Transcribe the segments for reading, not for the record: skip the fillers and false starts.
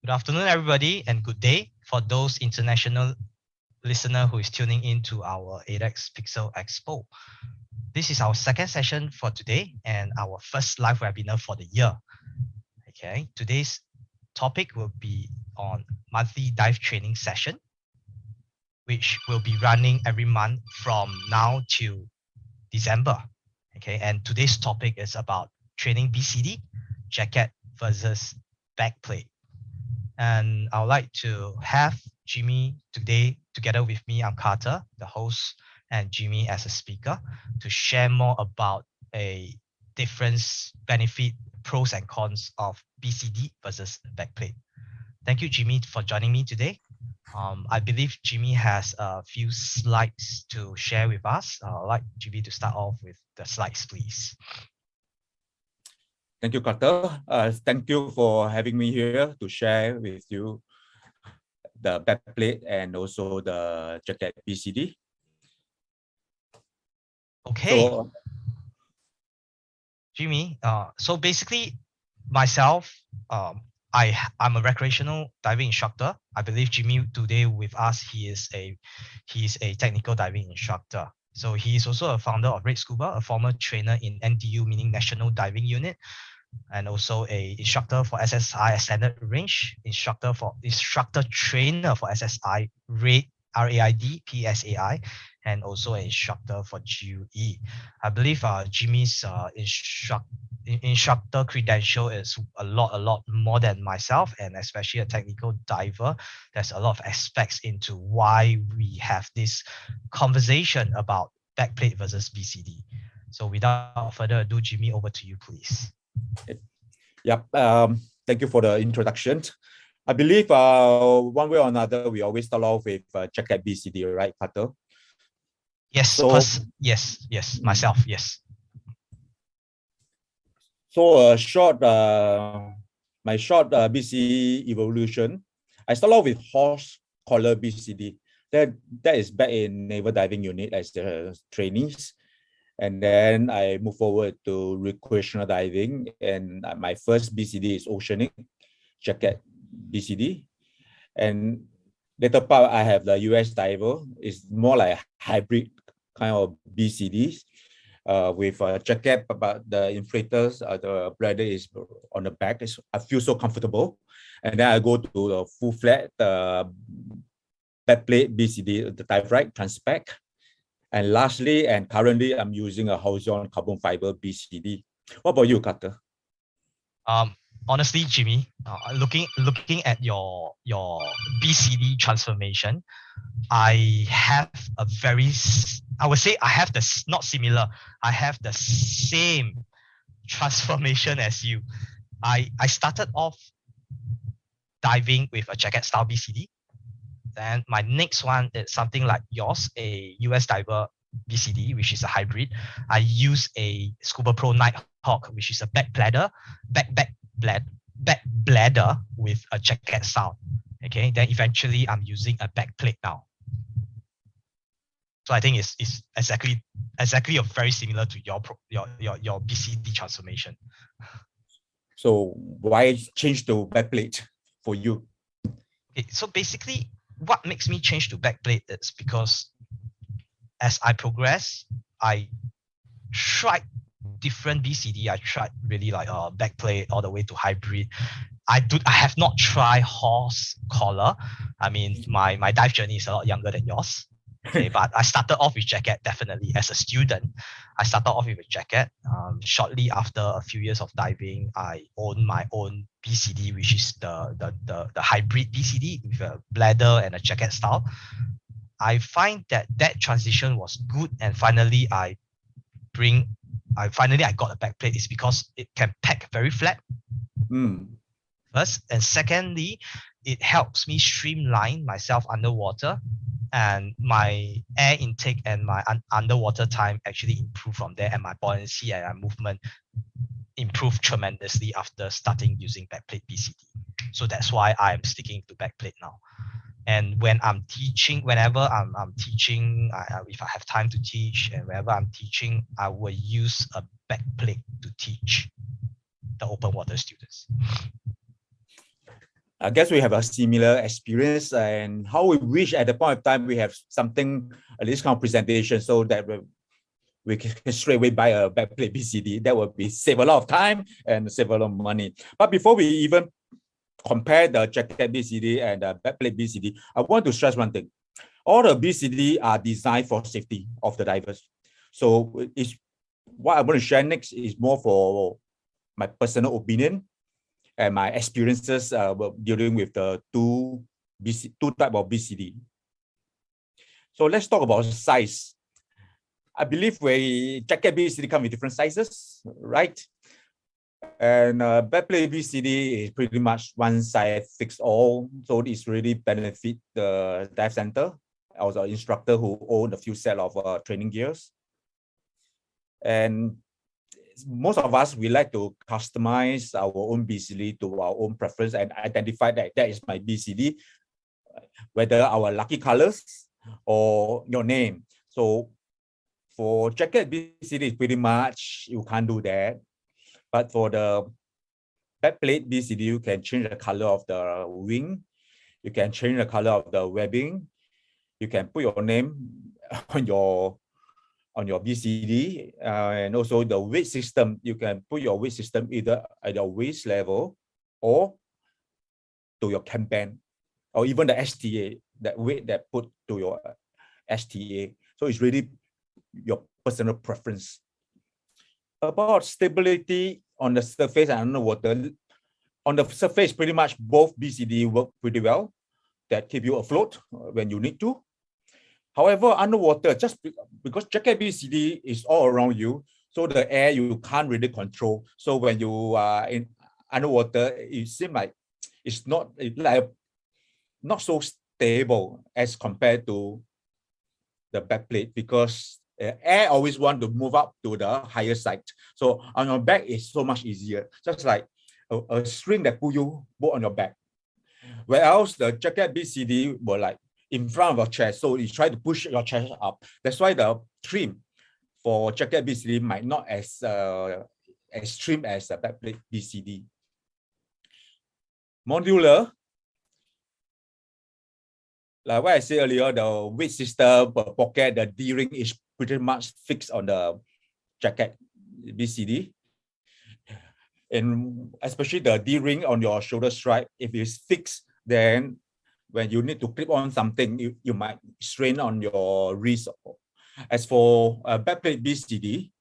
Good afternoon, everybody, and good day for those international listener who is tuning in to our ADEX Pixel Expo. This is our second session for today and our first live webinar for the year. Okay, today's topic will be on monthly dive training session, which will be running every month from now to December. Okay, and today's topic is about training BCD, jacket versus backplate. And I would like to have Jimmy today together with me. I'm Carter, the host, and Jimmy as a speaker to share more about a difference, benefit, pros and cons of BCD versus backplate. Thank you, Jimmy, for joining me today. I believe Jimmy has a few slides to share with us. I'd like Jimmy to start off with the slides, please. Thank you, Carter. Thank you for having me here to share with you the backplate and also the jacket BCD. Okay. So, Jimmy, so basically myself, I'm a recreational diving instructor. I believe Jimmy today with us, he is a technical diving instructor. So he is also a founder of Red Scuba, a former trainer in NDU, meaning National Diving Unit, and also a instructor for SSI Extended Range, instructor trainer for SSI RAID, RAID, PSAI, and also an instructor for GUE. I believe Jimmy's instructor credential is a lot more than myself, and especially a technical diver. There's a lot of aspects into why we have this conversation about backplate versus BCD. So without further ado, Jimmy, over to you, please. Yep. Thank you for the introduction. I believe one way or another, we always start off with jacket BCD, right, Carter? Yes. So, yes. Myself, yes. So my short BCD evolution, I start off with horse collar BCD. That is back in Naval Diving Unit as the trainees. And then I move forward to recreational diving. And my first BCD is oceanic jacket BCD. And later part, I have the US diver. It's more like hybrid kind of BCDs. With a jacket, but the inflators, the bladder is on the back. I feel so comfortable. And then I go to the full flat backplate BCD, the dive right transpec. And lastly, and currently, I'm using a horizontal carbon fiber BCD. What about you, Carter? Honestly, Jimmy, looking at your BCD transformation, I would say I have not similar, I have the same transformation as you. I started off diving with a jacket style BCD. Then my next one is something like yours, a US diver BCD, which is a hybrid. I use a Scuba Pro Nighthawk, which is a back bladder with a jacket style. Okay, then eventually I'm using a backplate now. So I think it's exactly very similar to your BCD transformation. So why change to backplate for you? Okay, so basically, what makes me change to backplate is because as I progress, I tried different BCD. I tried really like backplate all the way to hybrid. I have not tried horse collar. I mean, my dive journey is a lot younger than yours. Okay, but I started off with jacket definitely as a student. I started off with a jacket. Shortly after a few years of diving, I owned my own BCD, which is the hybrid BCD with a bladder and a jacket style. I find that transition was good, and finally I got a backplate is because it can pack very flat. First, and secondly, it helps me streamline myself underwater, and my air intake and my underwater time actually improve from there, and my buoyancy and my movement improved tremendously after starting using backplate BCD. So that's why I'm sticking to backplate now. And when I'm teaching, whenever I'm teaching, if I have time to teach, and whenever I'm teaching, I will use a backplate to teach the open water students. I guess we have a similar experience, and how we wish at the point of time we have something, this kind of presentation, so that we can straight away buy a backplate BCD. That would be save a lot of time and save a lot of money. But before we even compare the jacket BCD and the backplate BCD, I want to stress one thing. All the BCD are designed for safety of the divers. So it's, what I'm going to share next is more for my personal opinion and my experiences dealing with the two type of BCD. So let's talk about size. I believe jacket BCD come with different sizes, right? And backplate BCD is pretty much one size fits all. So it's really benefit the dive center, also instructor who own a few set of training gears. And most of us, we like to customize our own BCD to our own preference and identify that that is my BCD, whether our lucky colors or your name. So for jacket BCD, pretty much you can't do that. But for the backplate BCD, you can change the color of the wing. You can change the color of the webbing. You can put your name on your BCD, and also the weight system. You can put your weight system either at your waist level or to your cam band, or even the STA, that weight that put to your STA. So it's really your personal preference. About stability on the surface and underwater, on the surface, pretty much both BCD work pretty well, that keep you afloat when you need to. However, underwater, just because jacket BCD is all around you, so the air you can't really control. So when you are in underwater, it seems like it's not so stable as compared to the backplate, because air always want to move up to the higher side. So on your back is so much easier, just like a string that pull you both on your back. Whereas the jacket BCD were like in front of your chest, so you try to push your chest up. That's why the trim for jacket BCD might not as extreme as the backplate BCD. Modular, like what I said earlier, the weight system per pocket, the D-ring is pretty much fixed on the jacket BCD. And especially the D-ring on your shoulder stripe, if it's fixed, then when you need to clip on something, you might strain on your wrist. As for backplate BCD,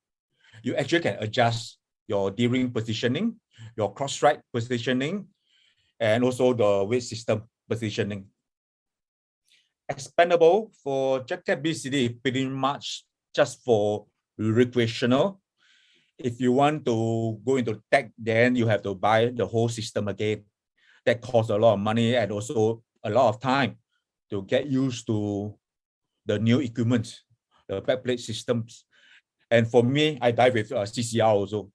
you actually can adjust your D-ring positioning, your cross stripe positioning, and also the weight system positioning. Expandable for jacket BCD, pretty much just for recreational. If you want to go into tech, then you have to buy the whole system again. That costs a lot of money and also a lot of time to get used to the new equipment, the backplate systems. And for me, I dive with CCR also.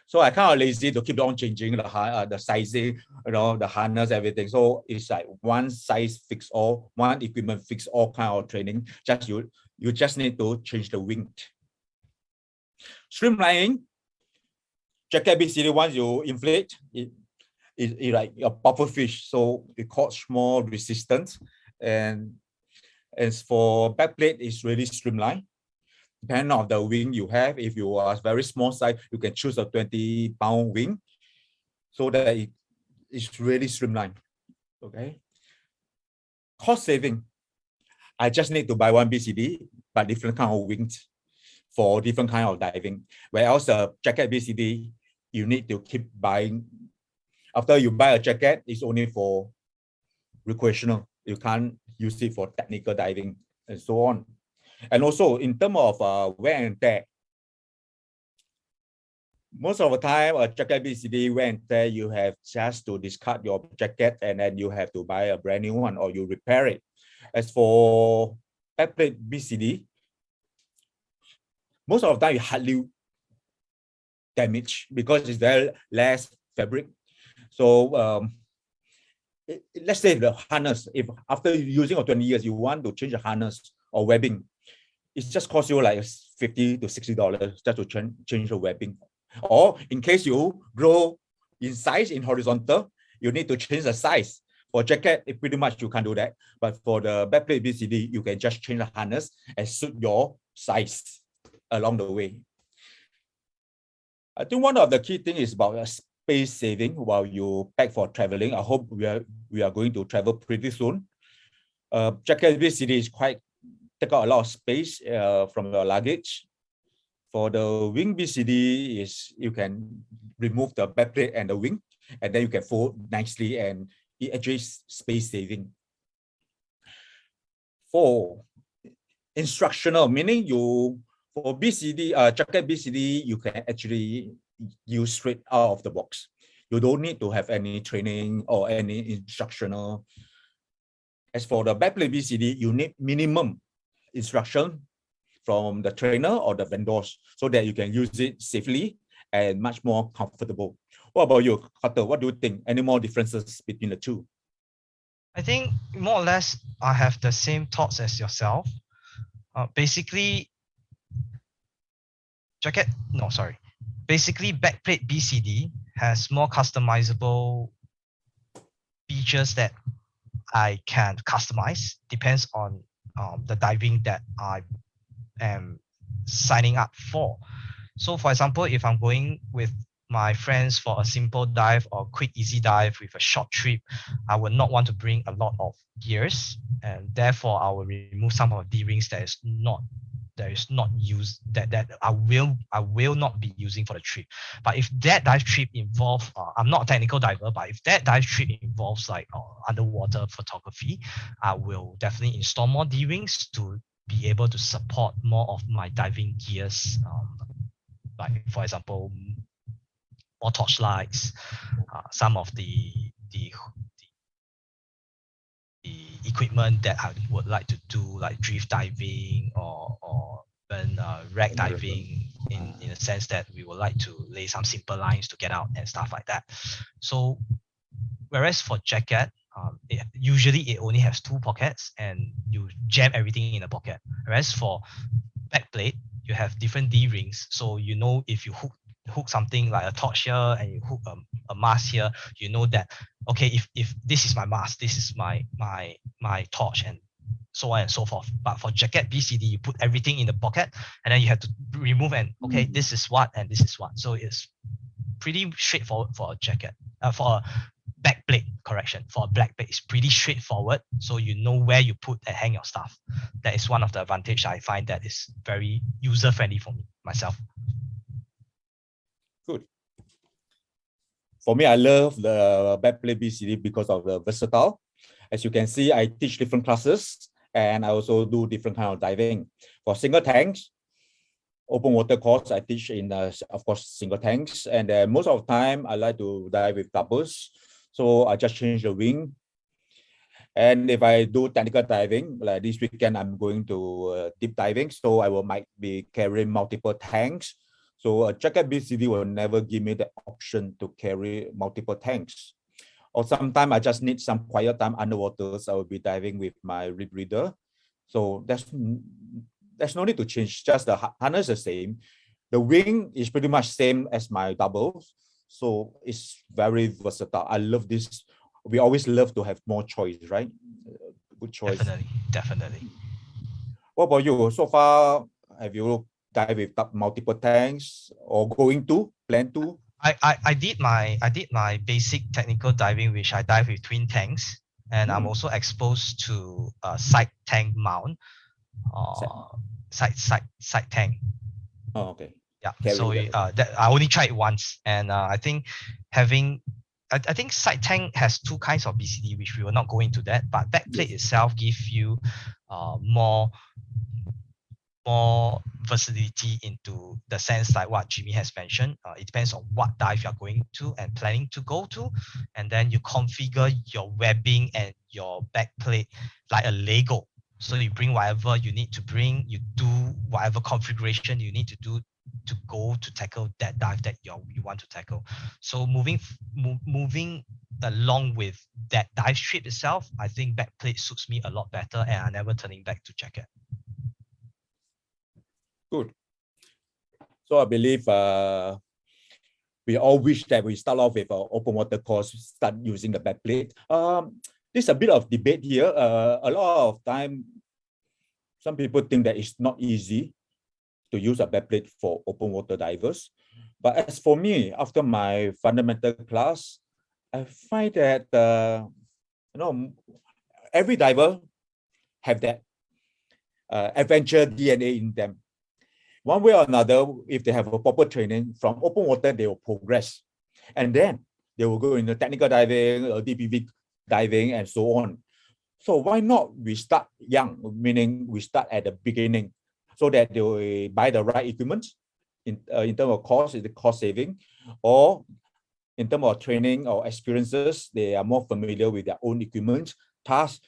So I kind of lazy to keep on changing the sizing, the harness, everything. So it's like one size fits all, one equipment fits all kind of training. Just you just need to change the wing. Streamlining, jacket BCD, once you inflate, it like a puffer fish, so it causes more resistance. And as for backplate, it's really streamlined. Depending on the wing you have, if you are very small size, you can choose a 20-pound wing, so that it's really streamlined. Okay. Cost saving. I just need to buy one BCD, but different kind of wings for different kind of diving. Whereas a jacket BCD, you need to keep buying. After you buy a jacket, it's only for recreational. You can't use it for technical diving and so on. And also in terms of wear and tear, most of the time a jacket BCD wear and tear, you have just to discard your jacket and then you have to buy a brand new one or you repair it. As for backplate BCD, most of the time you hardly damage because it's very less fabric. So let's say the harness, if after using for 20 years, you want to change the harness or webbing, it just costs you like $50 to $60 just to change the webbing. Or in case you grow in size in horizontal, you need to change the size. For jacket, pretty much you can't do that. But for the backplate BCD, you can just change the harness and suit your size along the way. I think one of the key things is about space saving while you pack for traveling. I hope we are going to travel pretty soon. Jacket BCD is quite take out a lot of space from your luggage. For the wing BCD is you can remove the backplate and the wing, and then you can fold nicely, and it actually is space saving. For instructional, meaning for BCD, jacket BCD, you can actually use straight out of the box. You don't need to have any training or any instructional. As for the backplate BCD, you need minimum instruction from the trainer or the vendors so that you can use it safely and much more comfortable. What about you, Carter? What do you think? Any more differences between the two? I think more or less I have the same thoughts as yourself. Basically, backplate BCD has more customizable features that I can customize. Depends on the diving that I am signing up for. So for example, if I'm going with my friends for a simple dive or quick easy dive with a short trip, I would not want to bring a lot of gears, and therefore I will remove some of the D-rings that is not used, that I will not be using for the trip. But if that dive trip involves, I'm not a technical diver, but if that dive trip involves like underwater photography, I will definitely install more D-rings to be able to support more of my diving gears. Like for example, more torchlights, some of the equipment that I would like to do, like drift diving or even wreck diving, in a sense that we would like to lay some simple lines to get out and stuff like that. So whereas for jacket, usually it only has 2 pockets and you jam everything in a pocket. Whereas for backplate, you have different D-rings, so you know if you hook something like a torch here and you hook a mask here, you know that okay, if this is my mask, this is my torch, and so on and so forth. But for jacket BCD, you put everything in the pocket and then you have to remove, and okay, this is what and this is what. So it's pretty straightforward for a jacket. For a backplate, for a backplate, it's pretty straightforward, so you know where you put and hang your stuff. That is one of the advantage I find that is very user friendly for myself. Good. For me, I love the backplate BCD because of the versatile. As you can see, I teach different classes and I also do different kind of diving. For single tanks, open water course, I teach in, of course, single tanks. And most of the time, I like to dive with doubles. So I just change the wing. And if I do technical diving, like this weekend, I'm going to deep diving. So might be carrying multiple tanks. So a jacket BCD will never give me the option to carry multiple tanks. Or sometimes I just need some quiet time underwater, so I will be diving with my rib reader. So there's no need to change, just the harness is the same. The wing is pretty much same as my doubles. So it's very versatile. I love this. We always love to have more choice, right? Good choice. Definitely. What about you? So far, have you dived with multiple tanks or plan to? I did my basic technical diving, which I dive with twin tanks, and I'm also exposed to side tank mount, side tank. Oh, okay. Yeah. So that I only tried it once, and I think I think side tank has 2 kinds of BCD, which we will not go into that. But backplate itself gives you more versatility into the sense like what Jimmy has mentioned. It depends on what dive you're going to and planning to go to, and then you configure your webbing and your backplate like a Lego. So you bring whatever you need to bring, you do whatever configuration you need to do to go to tackle that dive that you want to tackle. So moving along with that dive trip itself, I think backplate suits me a lot better, and I'm never turning back to jacket. Good. So I believe we all wish that we start off with an open water course, start using the backplate. there's a bit of debate here. A lot of time, some people think that it's not easy to use a backplate for open water divers. But as for me, after my fundamental class, I find that every diver have that adventure DNA in them. One way or another, if they have a proper training from open water, they will progress. And then they will go into technical diving, DPV diving, and so on. So why not we start young, meaning we start at the beginning, so that they will buy the right equipment in terms of cost, is the cost saving, or in terms of training or experiences, they are more familiar with their own equipment, thus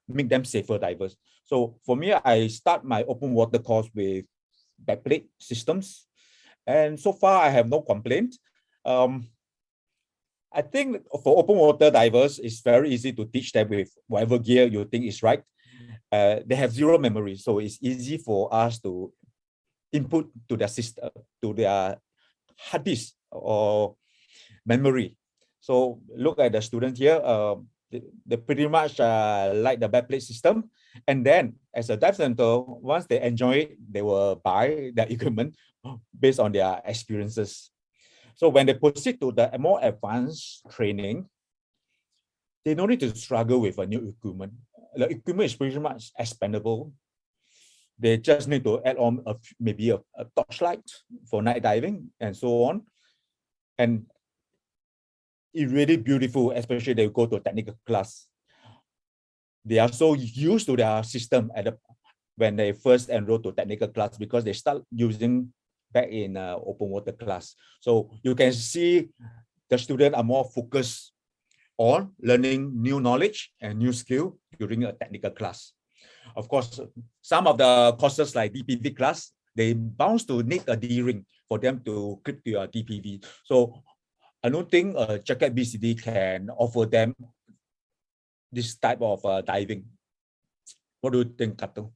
make them safer divers. So for me, I start my open water course with backplate systems, and so far I have no complaint. I think for open water divers, it's very easy to teach them with whatever gear you think is right. They have zero memory, so it's easy for us to input to their system, to their hard disk or memory. So look at the student here. They pretty much like the backplate system. And then as a dive center, once they enjoy it, they will buy the equipment based on their experiences. So when they proceed to the more advanced training, they don't need to struggle with a new equipment. The equipment is pretty much expandable. They just need to add on maybe a torchlight for night diving and so on. And it's really beautiful, especially they go to technical class. They are so used to their system when they first enroll to technical class, because they start using back in open water class. So you can see the students are more focused on learning new knowledge and new skill during a technical class. Of course, some of the courses like DPV class, they bound to need a D-ring for them to click to your DPV. So I don't think a jacket BCD can offer them this type of diving. What do you think, Kato?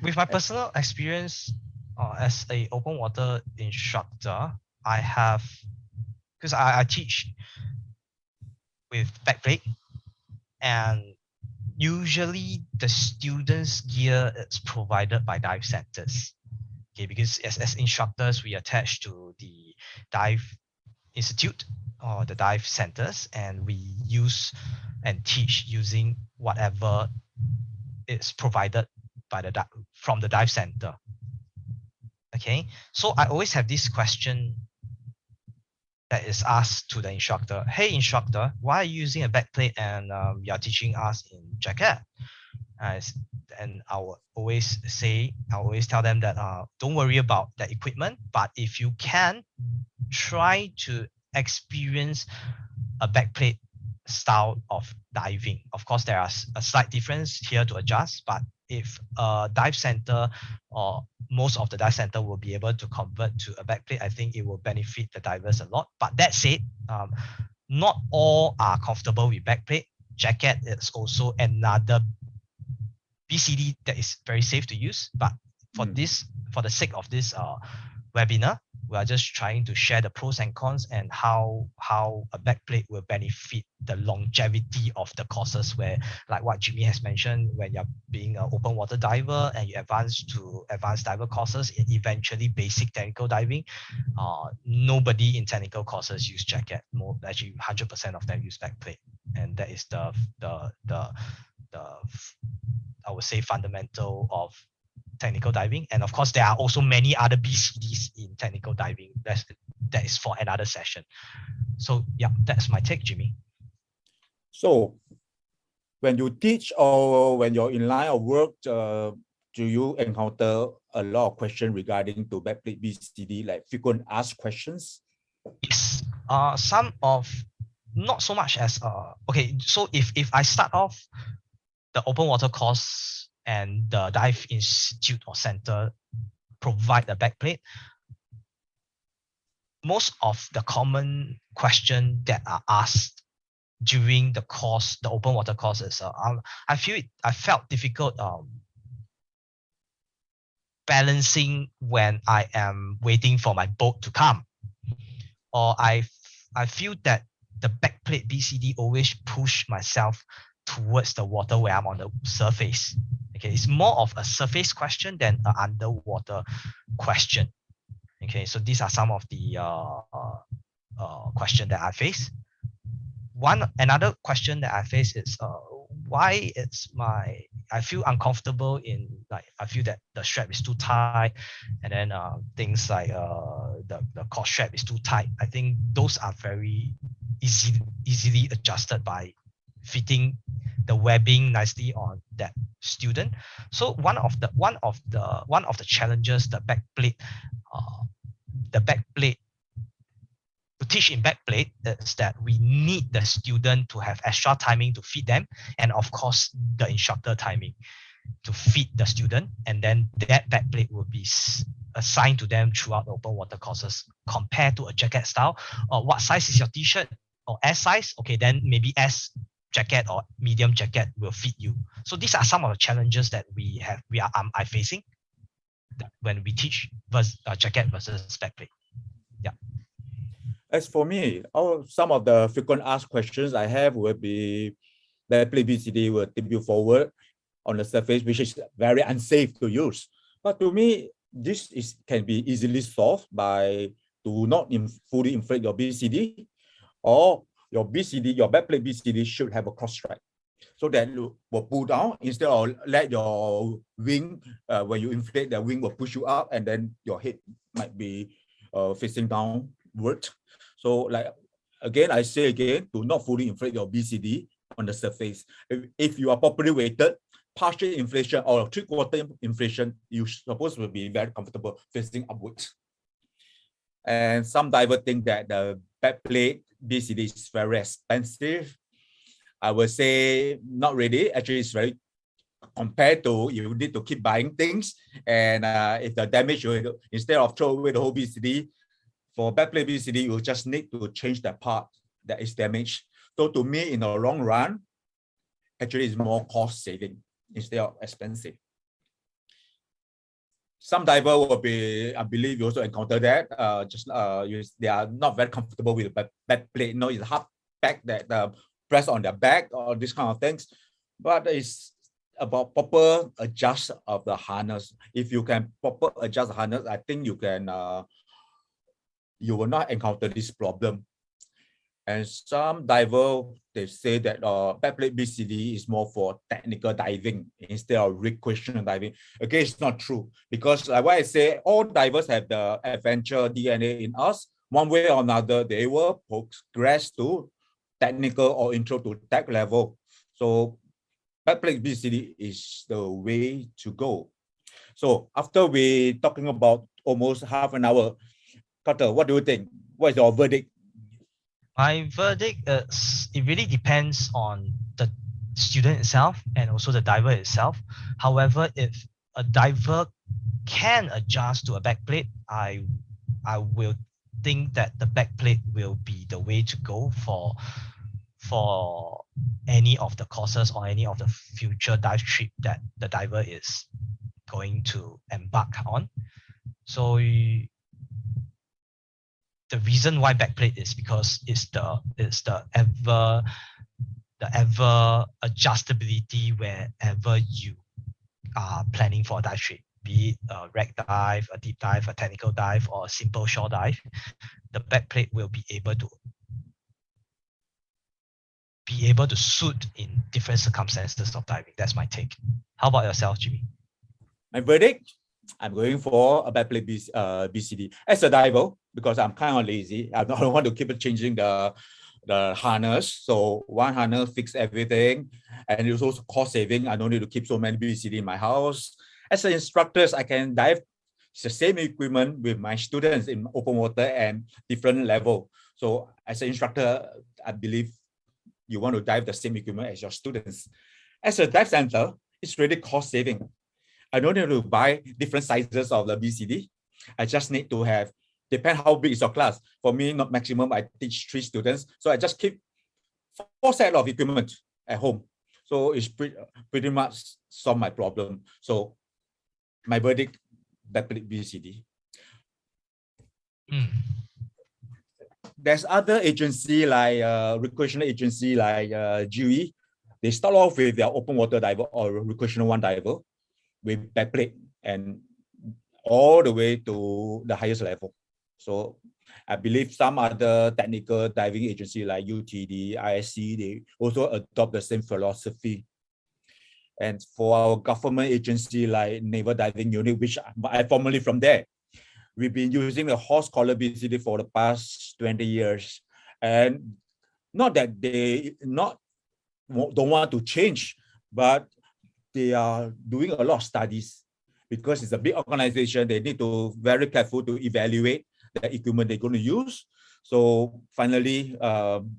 With my personal experience as a open water instructor, I have, because I teach with Backplate, and usually the students' gear is provided by dive centers. Okay, because as instructors, we attach to the dive institute or the dive centers, and we use and teach using whatever is provided by from the dive center. Okay, so I always have this question that is asked to the instructor. Hey instructor, why are you using a backplate and you're teaching us in jacket? And I'll always tell them that don't worry about the equipment, but if you can, try to experience a backplate style of diving. Of course, there are a slight difference here to adjust, but if a dive center or most of the dive center will be able to convert to a backplate, I think it will benefit the divers a lot. But that said, not all are comfortable with backplate. Jacket is also another BCD that is very safe to use. But for the sake of this webinar, we are just trying to share the pros and cons and how a backplate will benefit the longevity of the courses, where, like what Jimmy has mentioned, when you're being an open water diver and you advance to advanced diver courses, eventually basic technical diving, nobody in technical courses use jacket. Actually 100% of them use backplate, and that is the I would say fundamental of technical diving. And of course, there are also many other BCDs in technical diving. That is for another session. So yeah, that's my take, Jimmy. So when you teach or when you're in line of work, do you encounter a lot of questions regarding to backplate BCD, like frequent asked questions? Yes. Some of, not so much as okay. So if I start off the open water course and the dive institute or center provide the backplate, most of the common questions that are asked during the course, the open water course, is I felt difficult balancing when I am waiting for my boat to come, or I feel that the backplate BCD always push myself towards the water where I'm on the surface. Okay, it's more of a surface question than an underwater question. Okay, so these are some of the question that I face. Another question that I face is why I feel uncomfortable in, like, I feel that the strap is too tight, and then things like the core strap is too tight. I think those are very easily adjusted by fitting the webbing nicely on that student. So one of the challenges the backplate to teach in backplate is that we need the student to have extra timing to feed them, and of course the instructor timing to feed the student, and then that backplate will be assigned to them throughout the open water courses, compared to a jacket style. Or what size is your t-shirt? Or S size? Okay, then maybe S jacket or medium jacket will fit you. So these are some of the challenges that I'm facing when we teach jacket versus backplate. Yeah. As for me, some of the frequent asked questions I have will be backplate BCD will tip you forward on the surface, which is very unsafe to use. But to me, this can be easily solved by to not fully inflate your BCD, or your backplate BCD should have a cross strike, so that you will pull down instead of let your wing, when you inflate, the wing will push you up, and then your head might be facing downward. So, like, again, I say again, do not fully inflate your BCD on the surface. If you are properly weighted, partial inflation or 3/4 inflation, you're supposed to be very comfortable facing upwards. And some divers think that the backplate BCD is very expensive. I would say not really. Actually, it's very, compared to you need to keep buying things, and if the damage, instead of throw away the whole BCD, for backplate BCD, you just need to change the part that is damaged. So to me, in the long run, actually it's more cost saving instead of expensive. Some diver will be, I believe you also encounter that, they are not very comfortable with the backplate. No, it's a hard back that press on their back or this kind of things. But it's about proper adjust of the harness. If you can proper adjust the harness, I think you can, you will not encounter this problem. And some diver, they say that backplate BCD is more for technical diving instead of recreational diving. Again, it's not true, because like what I say, all divers have the adventure DNA in us. One way or another, they will progress to technical or intro to tech level. So backplate BCD is the way to go. So after we talking about almost half an hour, Carter, what do you think? What is your verdict? My verdict is, it really depends on the student itself and also the diver itself. However, if a diver can adjust to a backplate, I will think that the backplate will be the way to go for any of the courses or any of the future dive trip that the diver is going to embark on. So the reason why backplate is because it's the ever adjustability wherever you are planning for a dive trip, be it a wreck dive, a deep dive, a technical dive, or a simple shore dive. The backplate will be able to suit in different circumstances of diving. That's my take. How about yourself, Jimmy? My verdict, I'm going for a backplate BCD. As a diver, because I'm kind of lazy, I don't want to keep changing the harness. So one harness fix everything, and it's also cost saving. I don't need to keep so many BCD in my house. As an instructor, I can dive the same equipment with my students in open water and different level. So as an instructor, I believe you want to dive the same equipment as your students. As a dive center, it's really cost saving. I don't need to buy different sizes of the BCD. I just need to have, depend how big is your class. For me, not maximum, I teach 3 students. So I just keep 4 sets of equipment at home. So it's pretty much solve my problem. So my verdict, backplate BCD. there's other agency like recreational agency like GE. They start off with their open water diver or recreational one diver with backplate and all the way to the highest level. So I believe some other technical diving agency like UTD, ISC, they also adopt the same philosophy. And for our government agency like Naval Diving Unit, which I formerly from there, we've been using the horse collar BCD for the past 20 years. And not that they don't want to change, but they are doing a lot of studies because it's a big organization. They need to very careful to evaluate the equipment they're going to use. So finally,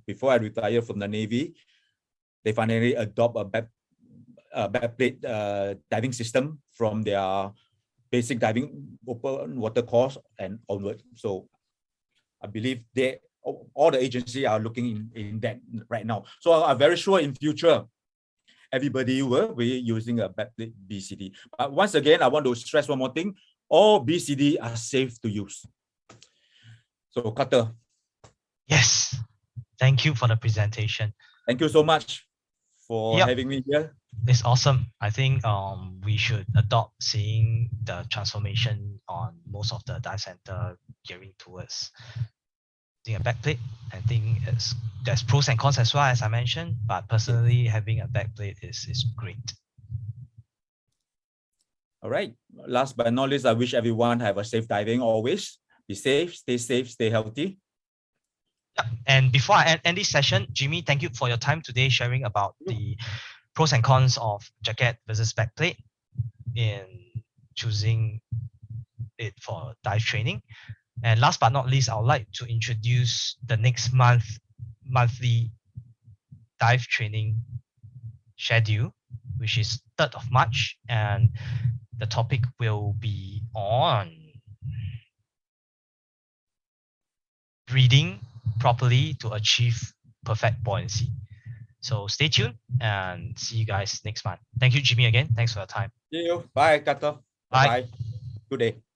before I retire from the Navy, they finally adopt a backplate diving system from their basic diving open water course and onward. So I believe all the agencies are looking in that right now. So I'm very sure in future, everybody will be using a backplate BCD. But once again, I want to stress one more thing. All BCD are safe to use. So Carter. Yes. Thank you for the presentation. Thank you so much for having me here. It's awesome. I think we should adopt seeing the transformation on most of the dive center gearing towards a backplate. I think there's pros and cons as well, as I mentioned, but personally having a backplate is great. All right. Last but not least, I wish everyone have a safe diving always. Be safe, stay healthy. Yeah. And before I end this session, Jimmy, thank you for your time today sharing about the pros and cons of jacket versus backplate in choosing it for dive training. And last but not least, I would like to introduce the next monthly dive training schedule, which is 3rd of March. And the topic will be on breathing properly to achieve perfect buoyancy. So stay tuned and see you guys next month. Thank you, Jimmy, again. Thanks for your time. See you. Bye, Carter. Bye. Good day.